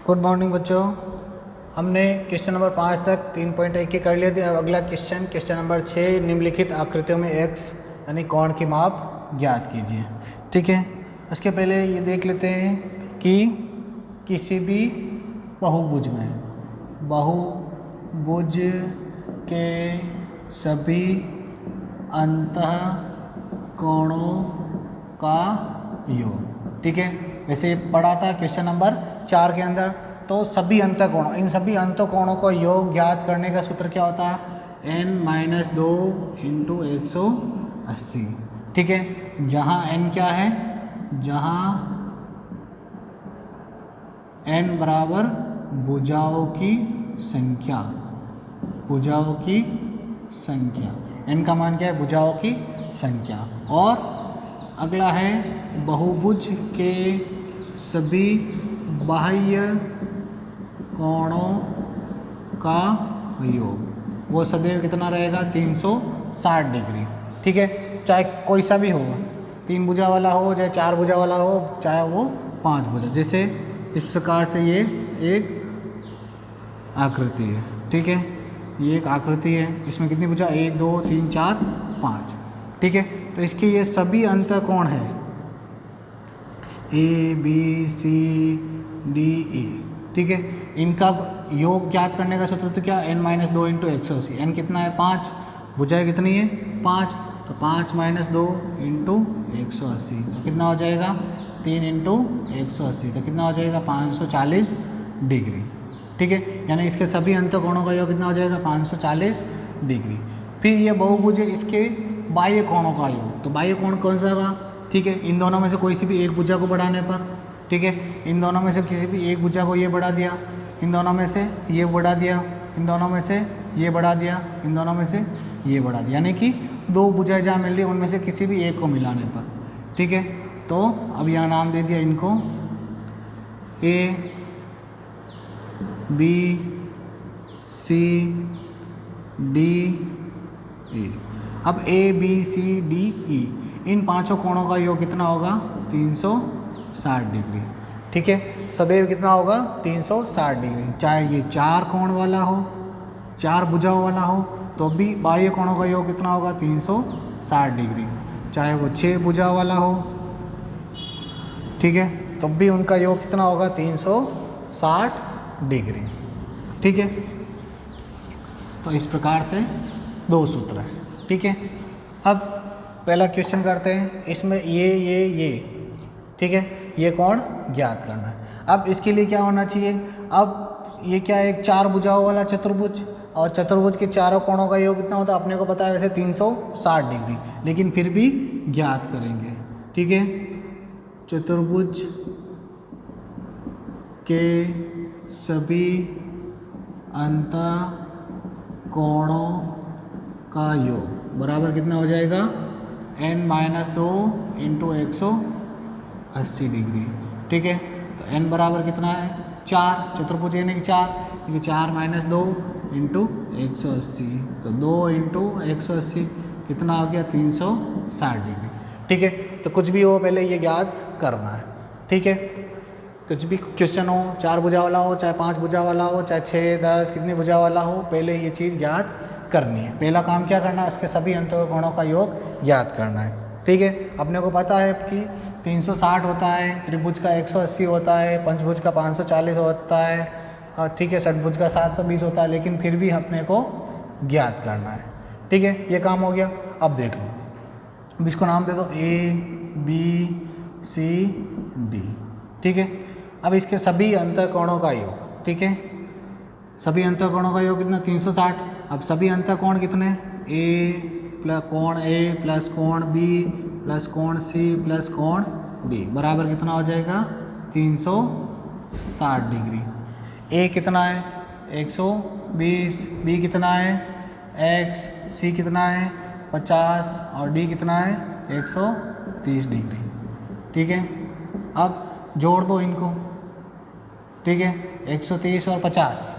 Good morning बच्चों। हमने question number 5 तक 3.1 के कर लिए थे। अब अगला क्वेश्चन नंबर 6, निम्नलिखित आकृतियों में x यानी कोण की माप ज्ञात कीजिए। ठीक है, उसके पहले ये देख लेते हैं कि किसी भी बहुभुज के सभी अंतःकोणों का योग। ठीक है, वैसे पढ़ा था क्वेश्चन नंबर 4 के अंदर। तो सभी अंतःकोणों, इन सभी अंतःकोणों का योग ज्ञात करने का सूत्र क्या होता है? n-2 × 180। ठीक है, जहाँ n क्या है? जहाँ n बराबर भुजाओं की संख्या, n का मान क्या है? भुजाओं की संख्या। और अगला है बहुभुज के सभी बाह्य कोणों का योग। वो सदैव कितना रहेगा? 360 डिग्री। ठीक है, चाहे कोई सा भी हो, 3 भुजा वाला हो, चाहे 4 भुजा वाला हो, चाहे वो 5 भुजा। जैसे इस प्रकार से ये एक आकृति है। ठीक है, ये एक आकृति है। इसमें कितनी भुजा? 1 2 3 4 5। ठीक है, तो इसके ये सभी अंतःकोण है ABCDE। ठीक है, इनका योग ज्ञात करने का सूत्र तो क्या? n-2 × 180। n कितना है? 5। भुजाएं कितनी है? 5। तो 5 - 2 × 180 तो कितना हो जाएगा? 3 × 180 तो कितना हो जाएगा? 540 डिग्री। ठीक है, यानी इसके सभी अंतःकोणों का योग कितना हो जाएगा? 540 डिग्री। फिर ये बहुभुज है, इसके बाह्य कोणों का योग। तो बाह्य कोण कौन सा होगा? ठीक है, इन दोनों में से कोई सी भी एक भुजा को बढ़ाने पर, ठीक है, इन दोनों में से किसी भी एक भुजा को ये बढ़ा दिया, इन दोनों में से ये बढ़ा दिया, इन दोनों में से ये बढ़ा दिया, इन दोनों में से ये बढ़ा दिया, यानी कि 2 भुजाएं जहाँ मिल रही है उनमें से किसी भी एक को मिलाने पर। ठीक है, तो अब यहाँ नाम दे दिया इनको A B C D E। अब A B C D E इन पांचों कोणों का योग कितना होगा? 360 डिग्री। ठीक है, सदैव कितना होगा? 360 डिग्री। चाहे ये 4 कोण वाला हो, 4 भुजाओं वाला हो, तो भी बाह्य कोणों का योग कितना होगा? 360 डिग्री। चाहे वो 6 भुजाओं वाला हो, ठीक है, तो भी उनका योग कितना होगा? 360 डिग्री। ठीक है, तो इस प्रकार से 2 सूत्र हैं। ठीक है, अब पहला क्वेश्चन करते हैं। इसमें ये ठीक है, ये कोण ज्ञात करना है। अब इसके लिए क्या होना चाहिए? अब ये क्या है? एक 4 भुजाओं वाला चतुर्भुज, और चतुर्भुज के चारों कोणों का योग कितना होता है? अपने को पता है वैसे 360 डिग्री, लेकिन फिर भी ज्ञात करेंगे। ठीक है, चतुर्भुज के सभी अंतःकोणों का योग बराबर कितना हो जाएगा? n-2 × 180 degree. ठीक है, तो n बराबर कितना है? 4। चतुर्भुज यानी कि 4, क्योंकि 4 - 2 × 180 तो 2 × 180 कितना हो गया? 360 डिग्री। ठीक है, तो कुछ भी हो पहले ये ज्ञात करना है। ठीक है, कुछ भी क्वेश्चन हो, 4 भुजा वाला हो, चाहे 5 भुजा वाला हो, चाहे 6 10 कितनी भुजा वाला हो, पहले ये चीज़ ज्ञात करनी है। पहला काम क्या करना है? उसके सभी अंतःकोणों का योग ज्ञात करना है। ठीक है, अपने को पता है कि 360 होता है, त्रिभुज का 180 होता है, पंचभुज का 540 होता है, ठीक है, षटभुज का 720 होता है, लेकिन फिर भी अपने को ज्ञात करना है। ठीक है, ये काम हो गया। अब देख लो, अब इसको नाम दे दो A B C D। ठीक है, अब इसके सभी अंतःकोणों का योग। ठीक है, सभी अंतःकोणों का योग कितना? 360। अब सभी अंतःकोण कितने? कोण A प्लस कोण B प्लस कोण C प्लस कोण D बराबर कितना हो जाएगा? 360 डिग्री। A कितना है? 120, B कितना है? X, C कितना है? 50 और D कितना है? 130 डिग्री। ठीक है, अब जोड़ दो इनको। ठीक है, 130 और 50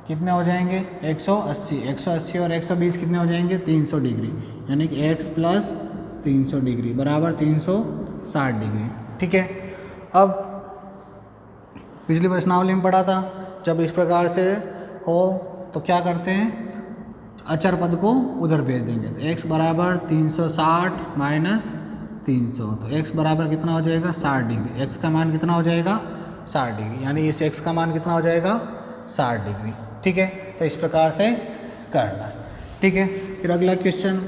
कितने हो जाएंगे? 180। 180 और 120 कितने हो जाएंगे? 300 डिग्री, यानी कि x प्लस 300 डिग्री बराबर 360 डिग्री। ठीक है, अब पिछली प्रश्नावली में पढ़ा था, जब इस प्रकार से हो तो क्या करते हैं, अचर पद को उधर भेज देंगे। तो x बराबर 360 माइनस 300, तो x बराबर कितना हो जाएगा 60 डिग्री। x का मान कितना हो जाएगा 60 डिग्री, यानी इस x का मान कितना हो जाएगा 60 डिग्री। ठीक है, तो इस प्रकार से करना। ठीक है, फिर अगला क्वेश्चन।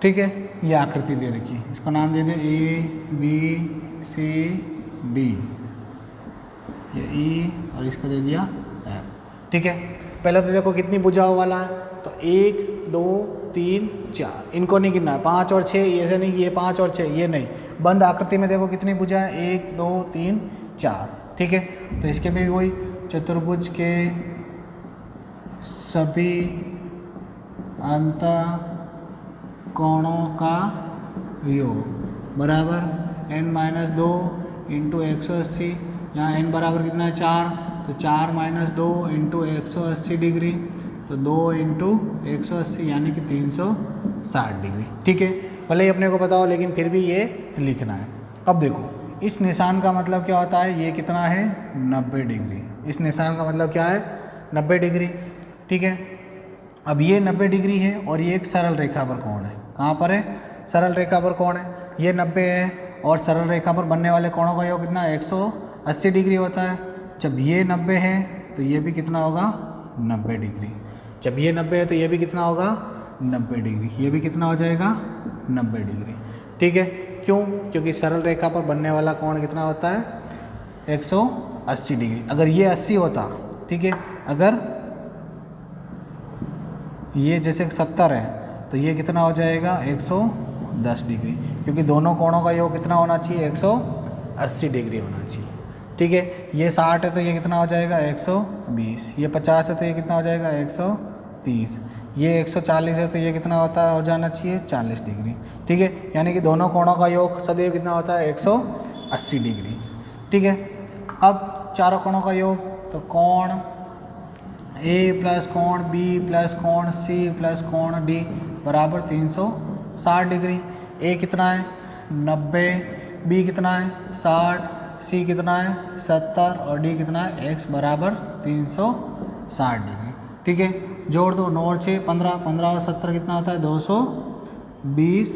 ठीक है, ये आकृति दे रखी है, इसका नाम दे दें ABCD, ये E और इसको दे दिया F। ठीक है, पहले तो देखो कितनी भुजाओं वाला है, तो 1 2 3 4, इनको नहीं गिनना है, 5 और 6, ऐसे नहीं कि ये 5 और 6, ये नहीं, बंद आकृति में देखो कितनी भुजा है, 1 2 3 4। ठीक है, तो इसके भी वही, चतुर्भुज के सभी अंत कोणों का योग बराबर n-2 इंटू 180, यहाँ n बराबर कितना है 4, तो 4 - 2 इंटू 180 डिग्री, तो 2 इंटू 180 यानी कि 360 डिग्री। ठीक है, भले ही अपने को पता हो लेकिन फिर भी ये लिखना है। अब देखो इस निशान का मतलब क्या होता है, ये कितना है 90 डिग्री, इस निशान का मतलब क्या है 90 डिग्री। ठीक है, अब ये 90 डिग्री है और ये एक सरल रेखा पर कोण है, कहाँ पर है, सरल रेखा पर कोण है, ये 90 है और सरल रेखा पर बनने वाले कोणों का योग कितना 180 डिग्री होता है। जब ये 90 है तो ये भी कितना होगा 90 डिग्री, जब ये 90 है तो ये भी कितना होगा 90 डिग्री, ये भी कितना हो जाएगा 90 डिग्री। ठीक है, क्यों, क्योंकि सरल रेखा पर बनने वाला कोण कितना होता है 180 डिग्री। अगर ये 80 होता, ठीक है, अगर ये जैसे 70 है तो ये कितना हो जाएगा 110 डिग्री, क्योंकि दोनों कोणों का योग कितना होना चाहिए 180 डिग्री होना चाहिए। ठीक है, ये 60 है तो ये कितना हो जाएगा 120, ये 50 है तो ये कितना हो जाएगा 130, ये 140 है तो ये कितना होता हो जाना चाहिए 40 डिग्री। ठीक है, यानी कि दोनों कोणों का योग सदैव कितना होता है 180 डिग्री। ठीक है, अब चारों कोणों का योग, तो कोण A प्लस कोण B प्लस कोण C प्लस कोण D बराबर 360 डिग्री। A कितना है 90, B कितना है 60, C कितना है 70 और D कितना है x बराबर 360 डिग्री। ठीक है, जोड़ दो, 9 और 6 15, 15 और 70 कितना होता है 220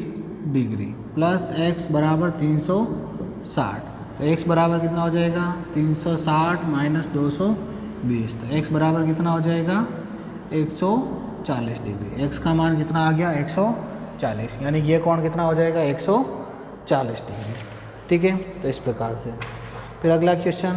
डिग्री प्लस x बराबर 360, तो x बराबर कितना हो जाएगा 360 माइनस 220, तो x बराबर कितना हो जाएगा 140 डिग्री। x का मान कितना आ गया 140, यानी ये कोण कितना हो जाएगा 140 डिग्री। ठीक है, तो इस प्रकार से। फिर अगला क्वेश्चन,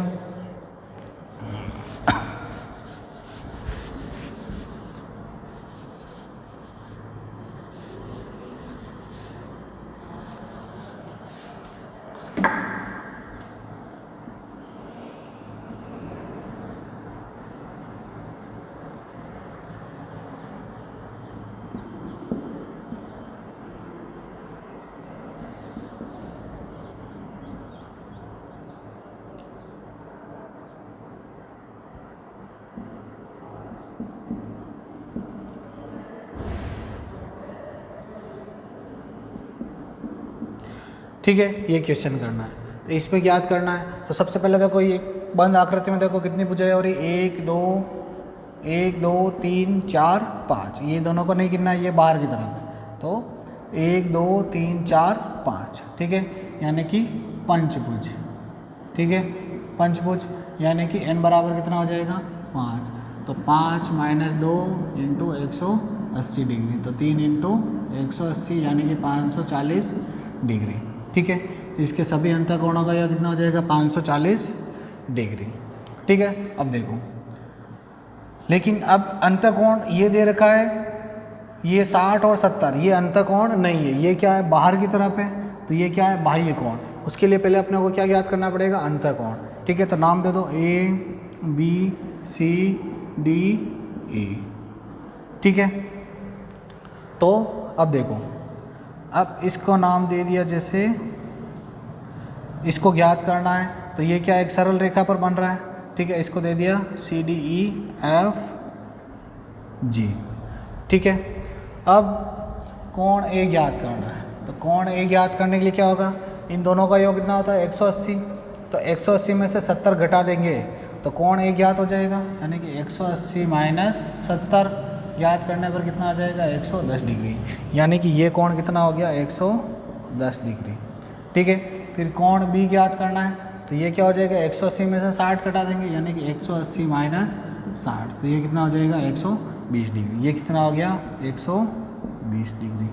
ठीक है, ये क्वेश्चन करना है, तो इसमें याद करना है। तो सबसे पहले देखो ये बंद आकृति में देखो कितनी भुजाएं हो रही, 1 2 3 4 5, ये दोनों को नहीं गिनना है, ये बाहर की तरफ है, तो 1 2 3 4 5। ठीक है, यानी कि पंचभुज। ठीक है, पंचभुज यानी कि n बराबर कितना हो जाएगा 5, तो 5 - 2 इंटू 180 डिग्री, तो 3 इंटू 180 यानी कि 540 डिग्री। ठीक है, इसके सभी अंतःकोणों का यह कितना हो जाएगा 540 डिग्री। ठीक है, अब देखो, लेकिन अब अंतःकोण ये दे रखा है, ये 60 और 70, ये अंतःकोण नहीं है, ये क्या है बाहर की तरफ है, तो ये क्या है बाह्य कोण। उसके लिए पहले अपने को क्या याद करना पड़ेगा अंतःकोण। ठीक है, तो नाम दे दो A B C D E. ठीक है, तो अब देखो, अब इसको नाम दे दिया, जैसे इसको ज्ञात करना है तो ये क्या एक सरल रेखा पर बन रहा है। ठीक है, इसको दे दिया सी डी ई एफ जी। ठीक है, अब कोण ए ज्ञात करना है, तो कोण ए ज्ञात करने के लिए क्या होगा, इन दोनों का योग कितना होता है 180, तो 180 में से 70 घटा देंगे तो कोण ए ज्ञात हो जाएगा, यानी कि 180 माइनस 70 ज्ञात करने पर कितना आ जाएगा 110 डिग्री, यानी कि ये कोण कितना हो गया 110 डिग्री। ठीक है, फिर कोण बी ज्ञात करना है, तो ये क्या हो जाएगा 180 में से 60 घटा देंगे, यानी कि 180 माइनस 60, तो ये कितना हो जाएगा 120 डिग्री। ये कितना हो गया 120 डिग्री।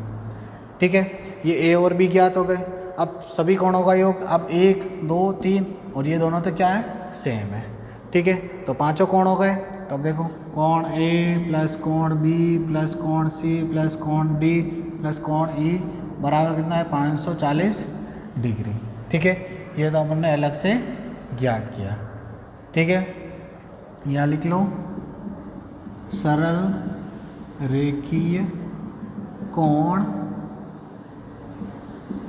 ठीक है, ये ए और बी ज्ञात हो गए। अब सभी कोणों का योग, अब 1 2 3 और ये दोनों तो क्या है सेम है। ठीक है, तो पांचों कोण हो गए। तो अब देखो, कोण ए प्लस कोण बी प्लस कोण सी प्लस कोण डी प्लस कोण ई बराबर कितना है 540 डिग्री। ठीक है, ये तो अपन ने अलग से ज्ञात किया। ठीक है, यहाँ लिख लो, सरल रेखीय कोण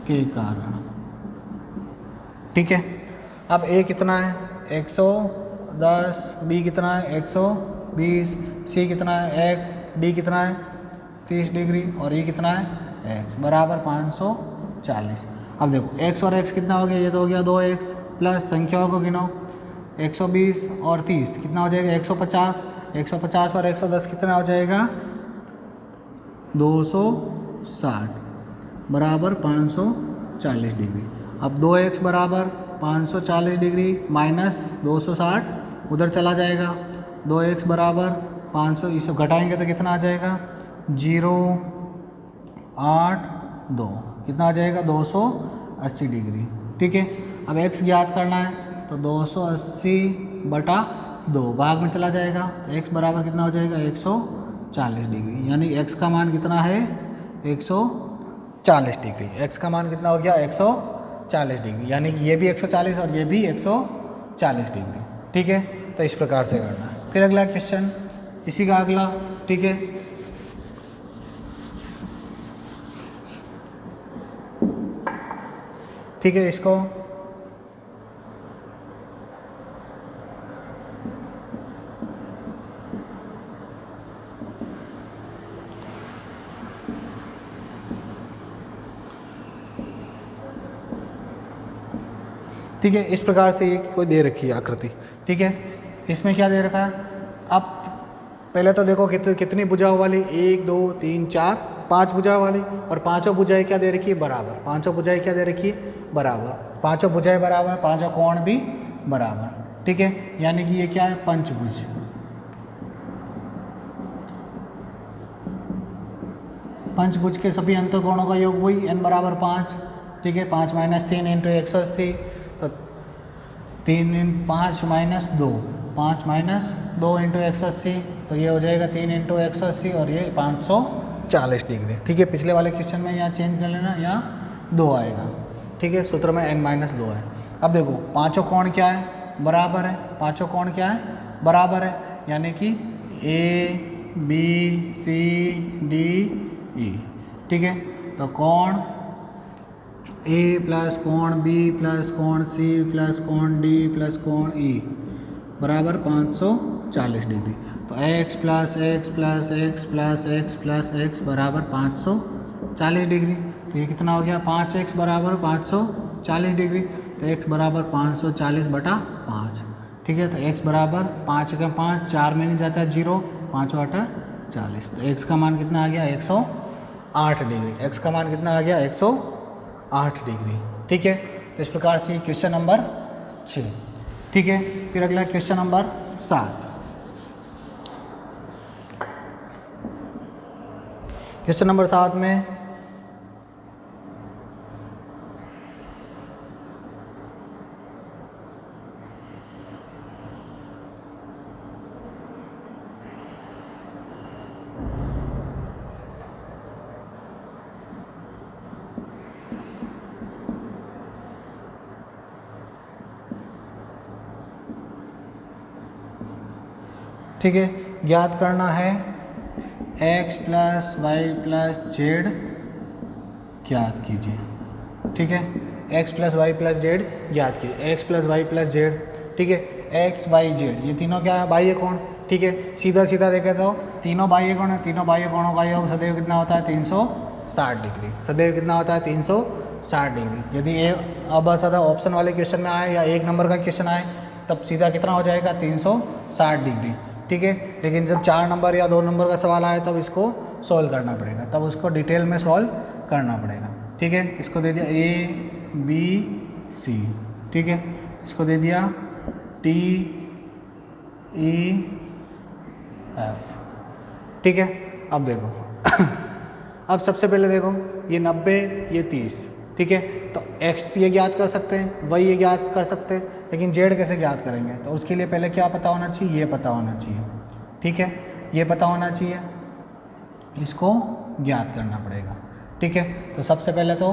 के कारण। ठीक है, अब ए कितना है 110, बी कितना है 120, सी कितना है x, डी कितना है 30 डिग्री और ई कितना है x बराबर 540। अब देखो x और x कितना हो गया, ये तो हो गया 2x प्लस संख्याओं को गिनो, 120 और 30 कितना हो जाएगा 150, 150 और 110 कितना हो जाएगा 260 बराबर 540 डिग्री। अब 2x बराबर 540 डिग्री माइनस 260 उधर चला जाएगा, 2x बराबर 500, इसे घटाएंगे तो कितना आ जाएगा 082, कितना आ जाएगा 280 डिग्री। ठीक है, अब x ज्ञात करना है तो 280 बटा 2 भाग में चला जाएगा, x बराबर कितना हो जाएगा 140 डिग्री, यानी x का मान कितना है 140 डिग्री। x का मान कितना हो गया 140 डिग्री, यानी कि ये भी 140 और ये भी 140 डिग्री। ठीक है, तो इस प्रकार से करना है। फिर अगला क्वेश्चन इसी का अगला। ठीक है, ठीक है, इसको ठीक है, इस प्रकार से ये कोई दे रखी है आकृति। ठीक है, इसमें क्या दे रखा है, अब पहले तो देखो कितनी भुजाओं वाली 1 2 3 4 5 भुजाओं वाली, और पांचों भुजाएं क्या दे रखी है बराबर, पांचों भुजाएं क्या दे रखी है बराबर, पांचों भुजाएं बराबर, पांचों कोण भी बराबर। ठीक है, यानी कि ये क्या है पंचभुज। पंचभुज के सभी अंतःकोणों का योग वही n बराबर 5। ठीक है, 5 माइनस 3 इंटू 180, तो 3 5 माइनस 2, 5 माइनस 2 इंटू 180, तो ये हो जाएगा 3 इंटू 180 और ये 540 डिग्री। ठीक है, पिछले वाले क्वेश्चन में यहाँ चेंज कर लेना, यहाँ 2 आएगा। ठीक है, सूत्र में n माइनस 2 है। अब देखो पांचों कोण क्या है बराबर है, पांचों कोण क्या है बराबर है, यानी कि A B C D E. ठीक है, तो कोण ए प्लस कोण बी प्लस कोण सी प्लस कोण डी प्लस कोण ई बराबर 540 डिग्री। तो x plus x plus x plus x plus x बराबर 540 डिग्री। तो ये कितना हो गया 5x बराबर 540 डिग्री, तो x बराबर 540 बटा 5। ठीक है, तो x बराबर 5 का 5 4 में नहीं जाता है 0, 5 8 40, तो x का मान कितना आ गया 108 डिग्री। x का मान कितना आ गया 108 डिग्री। ठीक है, तो इस प्रकार से क्वेश्चन नंबर 6। ठीक है, फिर अगला क्वेश्चन नंबर 7। क्वेश्चन नंबर 7 में ठीक है, ज्ञात करना है x plus Y plus Z ज्ञात कीजिए। ठीक है, x plus Y plus Z ज्ञात कीजिए, x plus Y plus Z. ठीक है, x वाई जेड ये तीनों क्या है, बाह्य कोण। ठीक है, सीधा सीधा देखें तो तीनों बाह्य कोण है, तीनों बाह्य कोणों का योग सदैव कितना होता है 360 डिग्री। सदैव कितना होता है 360 डिग्री। यदि ये अब सदा ऑप्शन वाले क्वेश्चन में आए या एक नंबर का क्वेश्चन आए तब सीधा कितना हो जाएगा 360 डिग्री। ठीक है, लेकिन जब 4 नंबर या 2 नंबर का सवाल आए तब इसको सॉल्व करना पड़ेगा, तब उसको डिटेल में सॉल्व करना पड़ेगा। ठीक है, इसको दे दिया A B C। ठीक है, इसको दे दिया T E F। ठीक है, अब देखो अब सबसे पहले देखो ये 90 ये 30। ठीक है, तो x ये ज्ञात कर सकते हैं, y ये ज्ञात कर सकते हैं, लेकिन z कैसे ज्ञात करेंगे? तो उसके लिए पहले क्या पता होना चाहिए, ये पता होना चाहिए। ठीक है, ये पता होना चाहिए, इसको ज्ञात करना पड़ेगा। ठीक है, तो सबसे पहले तो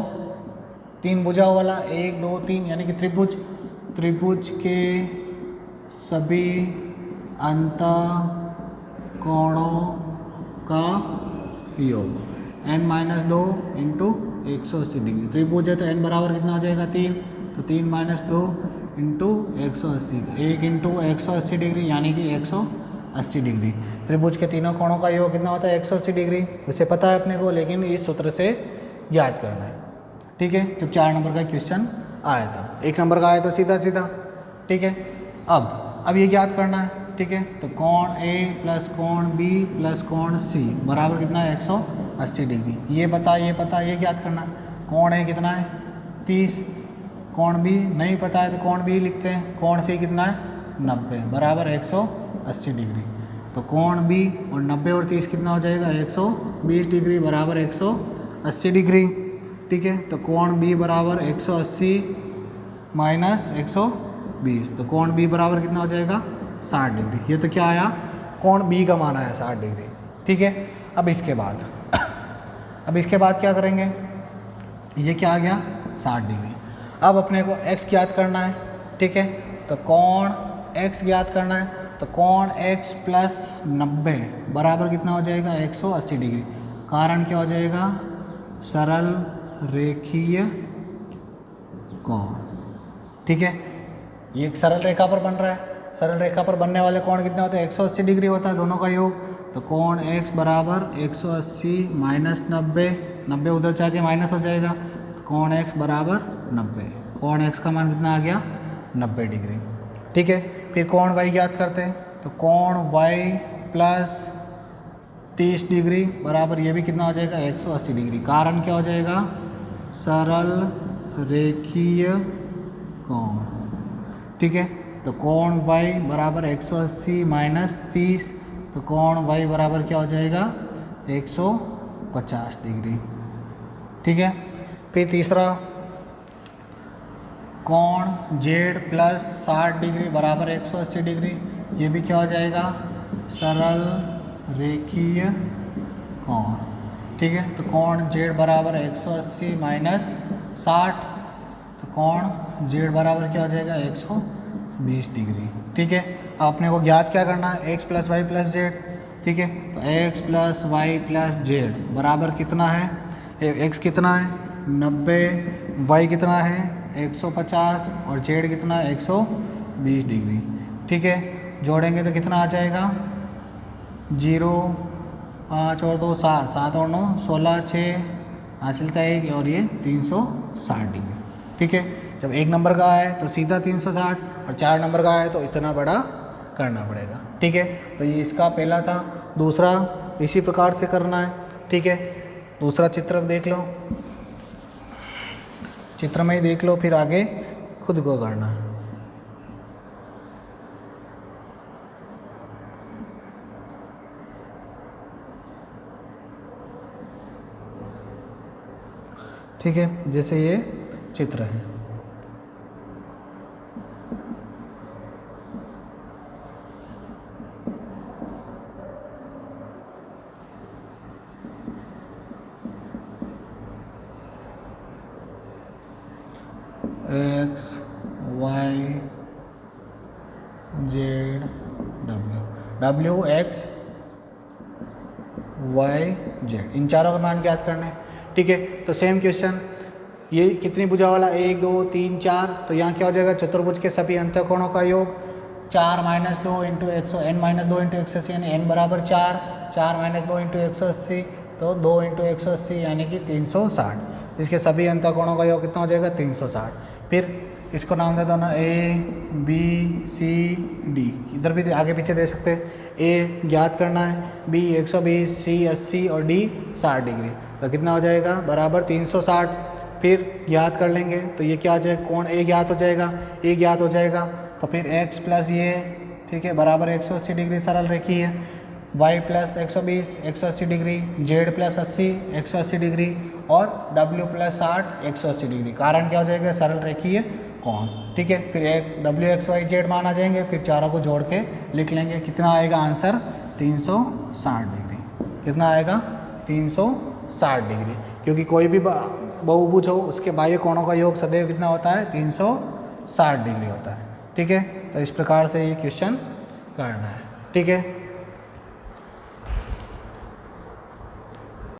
3 भुजाओं वाला 1 2 3 यानी कि त्रिभुज के सभी अंतःकोणों का योग n-2 इंटू 180 डिग्री। त्रिभुज है तो n बराबर कितना हो जाएगा 3, तो 3 - 2 इंटू 180, 1 इंटू 180 डिग्री यानी कि 180 डिग्री। त्रिभुज के तीनों कोणों का योग कितना होता है 180 डिग्री, उसे पता है अपने को, लेकिन इस सूत्र से याद करना है। ठीक है, जब 4 नंबर का क्वेश्चन आया था, 1 नंबर का आया तो सीधा सीधा। ठीक है, अब ये ज्ञात करना है। ठीक है, तो कोण A प्लस कोण B प्लस कोण C बराबर कितना है 180 डिग्री। ये पता ये ज्ञात करना है। कोण A कितना है 30, कोण B नहीं पता है तो कोण B लिखते हैं, कोण C कितना है 90 बराबर 180 डिग्री। तो कोण B और 90 और 30 कितना हो जाएगा 120 डिग्री बराबर 180 डिग्री। ठीक है, तो कोण B बराबर 180 माइनस 120, तो कोण B बराबर कितना हो जाएगा 60 डिग्री। ये तो क्या आया, कोण B का मान आया 60 डिग्री। ठीक है, अब इसके बाद क्या करेंगे, ये क्या आ गया 60 डिग्री। अब अपने को x ज्ञात करना है। ठीक है, तो कोण x ज्ञात करना है, तो कोण x प्लस 90 बराबर कितना हो जाएगा 180 डिग्री। कारण क्या हो जाएगा, सरल रेखीय कोण। ठीक है, ये एक सरल रेखा पर बन रहा है, सरल रेखा पर बनने वाले कोण कितने होते हैं 180 डिग्री होता है दोनों का योग। तो कोण x बराबर 180 माइनस 90, 90 उधर जाके माइनस हो जाएगा, तो कोण x बराबर 90। कोण x का मान कितना आ गया 90 डिग्री। ठीक है, फिर कोण y ज्ञात करते हैं, तो कोण y प्लस 30 डिग्री बराबर ये भी कितना हो जाएगा 180 डिग्री। कारण क्या हो जाएगा, सरल रेखीय कोण। ठीक है, तो कोण y बराबर 180 माइनस 30, तो कोण y बराबर क्या हो जाएगा 150 डिग्री। ठीक है, फिर तीसरा कोण z प्लस 60 डिग्री बराबर 180 डिग्री, ये भी क्या हो जाएगा सरल रेखीय कोण। ठीक है, तो कोण z बराबर 180 माइनस 60, तो कोण z बराबर क्या हो जाएगा 120 डिग्री। ठीक है, आपने को ज्ञात क्या करना है x plus Y plus Z. ठीक है, तो x plus Y plus Z बराबर कितना है, x कितना है 90, y कितना है 150 और z कितना है 120 डिग्री। ठीक है, जोड़ेंगे तो कितना आ जाएगा 0 5 और 2 7, 7 और 9 16, 6 हासिल का 1 और ये 360 डिग्री। ठीक है, जब 1 नंबर का आए तो सीधा 360 और 4 नंबर का आए तो इतना बड़ा करना पड़ेगा। ठीक है, तो ये इसका पहला था। दूसरा इसी प्रकार से करना है। ठीक है, दूसरा चित्र देख लो, चित्र में ही देख लो, फिर आगे खुद को करना है। ठीक है, जैसे ये चित्र है, x y z w। W X Y Z, इन चारों का मान ज्ञात करना है। ठीक है, तो सेम क्वेश्चन, ये कितनी भुजा वाला 1 2 3 4, तो यहाँ क्या हो जाएगा, चतुर्भुज के सभी अंतःकोणों का योग 4 minus 2 into n minus 2 into 180 यानी n बराबर 4, 4 माइनस 2 इंटू 180 तो 2 इंटू 180 यानी कि 360। इसके सभी अंतःकोणों का योग कितना हो जाएगा 360। फिर इसको नाम दे दो ना ए बी सी डी, इधर भी आगे पीछे दे सकते हैं। ए ज्ञात करना है, बी 120, सी 80 और डी 60 डिग्री, तो कितना हो जाएगा बराबर 360। फिर ज्ञात कर लेंगे तो ये क्या हो जाएगा, कोण ए ज्ञात हो जाएगा, ए ज्ञात हो जाएगा तो फिर x प्लस ये, ठीक है, बराबर 180 डिग्री सरल रेखी है, y plus 120 180 degree, z plus 80 180 degree और w प्लस 60 180 डिग्री। कारण क्या हो जाएगा, सरल रेखी है कोण। ठीक है, फिर एक w(x,y,z) मान आ जाएंगे, फिर चारों को जोड़ के लिख लेंगे, कितना आएगा आंसर 360 डिग्री। कितना आएगा 360 डिग्री, क्योंकि कोई भी बहुभुज हो उसके बाह्य कोणों का योग सदैव कितना होता है 360 डिग्री होता है। ठीक है, तो इस प्रकार से ये क्वेश्चन करना है। ठीक है।